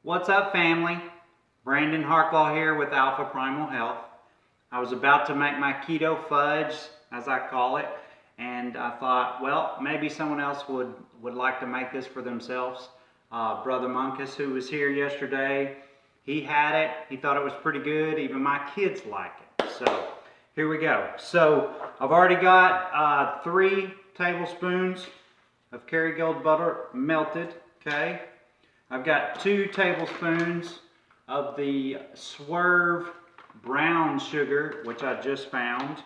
What's up, family? Brandon Harklaw here with Alpha Primal Health. I was about to make my keto fudge, as I call it, and I thought, well, maybe someone else would like to make this for themselves. Brother Munkus, who was here yesterday, he had it. He thought it was pretty good. Even my kids like it. So here we go. So I've already got 3 tablespoons of Kerrygold butter melted. Okay. I've got 2 tablespoons of the Swerve brown sugar, which I just found.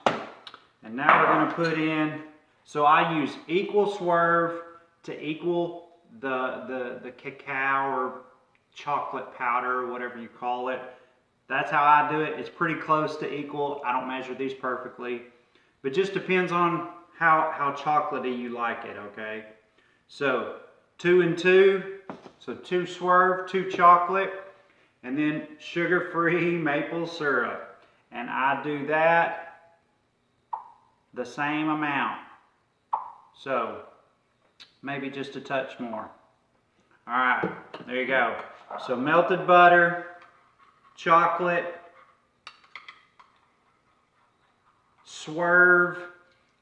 And now we're going to put in, so I use equal Swerve to equal the cacao or chocolate powder, or whatever you call it. That's how I do it. It's pretty close to equal. I don't measure these perfectly, but just depends on how chocolatey you like it, okay? So 2 and 2, so 2 Swerve, 2 chocolate, and then sugar-free maple syrup. And I do that the same amount. So maybe just a touch more. All right, there you go. So melted butter, chocolate, Swerve,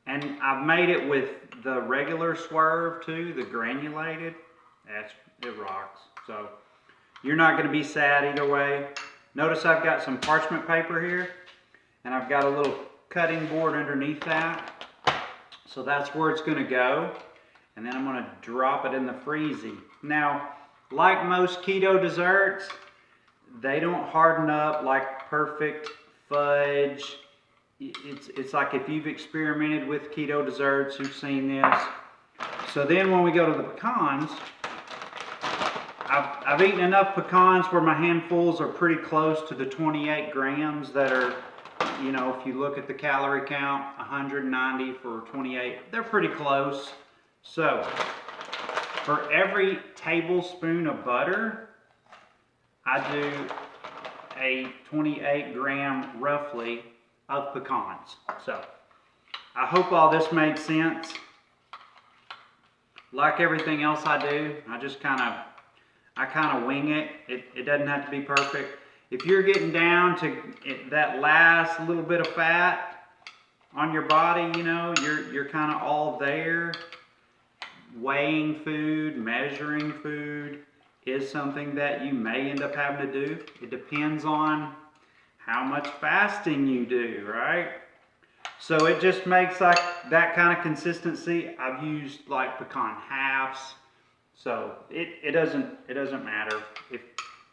and I've made it with the regular Swerve too, the granulated. It rocks. So you're not going to be sad either way. Notice I've got some parchment paper here, and I've got a little cutting board underneath that. So that's where it's going to go. And then I'm going to drop it in the freezy. Now, like most keto desserts, they don't harden up like perfect fudge. It's like if you've experimented with keto desserts, you've seen this. So then when we go to the pecans, I've eaten enough pecans where my handfuls are pretty close to the 28 grams that are, you know, if you look at the calorie count, 190 for 28, they're pretty close. So for every tablespoon of butter, I do a 28 gram roughly of pecans. So I hope all this made sense. Like everything else I do, I kind of wing it. It doesn't have to be perfect. If you're getting down to that last little bit of fat on your body, you know, you're kind of all there. Weighing food, measuring food is something that you may end up having to do. It depends on how much fasting you do, right? So it just makes like that kind of consistency. I've used like pecan halves. So it doesn't matter. If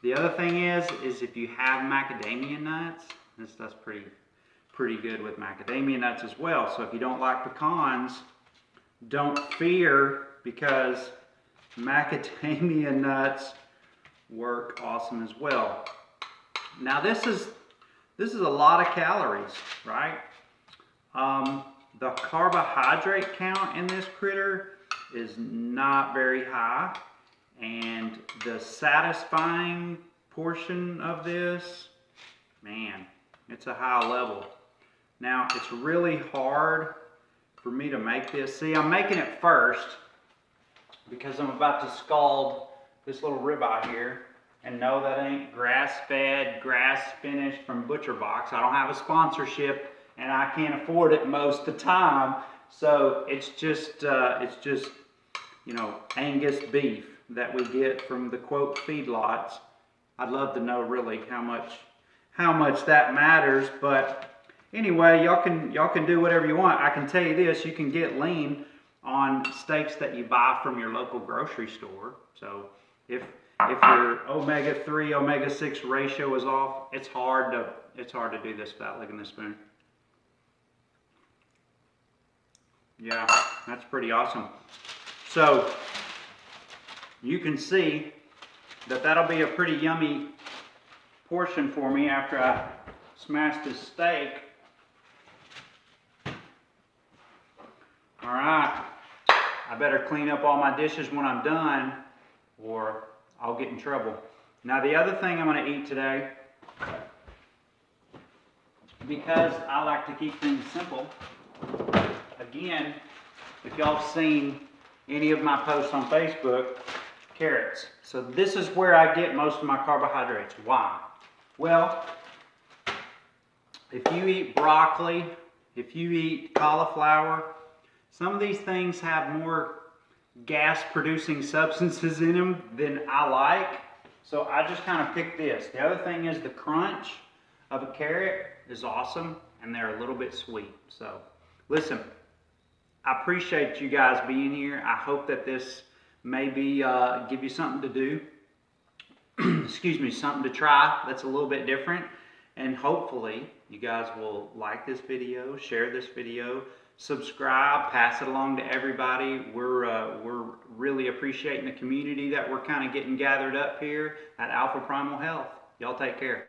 the other thing is if you have macadamia nuts, this stuff's pretty good with macadamia nuts as well. So if you don't like pecans, don't fear, because macadamia nuts work awesome as well. Now this is a lot of calories, right? The carbohydrate count in this critter is not very high, and the satisfying portion of this, man, it's a high level. Now it's really hard for me to make this. See, I'm making it first because I'm about to scald this little ribeye here, and no, that ain't grass-fed, grass-finished from Butcher Box. I don't have a sponsorship, and I can't afford it most of the time. So it's just you know, Angus beef that we get from the quote feedlots. I'd love to know really how much that matters, but anyway, y'all can do whatever you want. I can tell you this: you can get lean on steaks that you buy from your local grocery store. So if your omega-3, omega-6 ratio is off, it's hard to do this without licking the spoon. Yeah, that's pretty awesome. So you can see that that'll be a pretty yummy portion for me after I smash this steak. All right, I better clean up all my dishes when I'm done, or I'll get in trouble. Now the other thing I'm going to eat today, because I like to keep things simple, again, if y'all have seen any of my posts on Facebook, carrots. So this is where I get most of my carbohydrates. Why? Well, if you eat broccoli, if you eat cauliflower, some of these things have more gas-producing substances in them than I like. So I just kind of pick this. The other thing is the crunch of a carrot is awesome, and they're a little bit sweet. So listen, I appreciate you guys being here. I hope that this maybe give you something to do. Excuse me, something to try that's a little bit different. And hopefully you guys will like this video, share this video, subscribe, pass it along to everybody. We're really appreciating the community that we're kind of getting gathered up here at Alpha Primal Health. Y'all take care.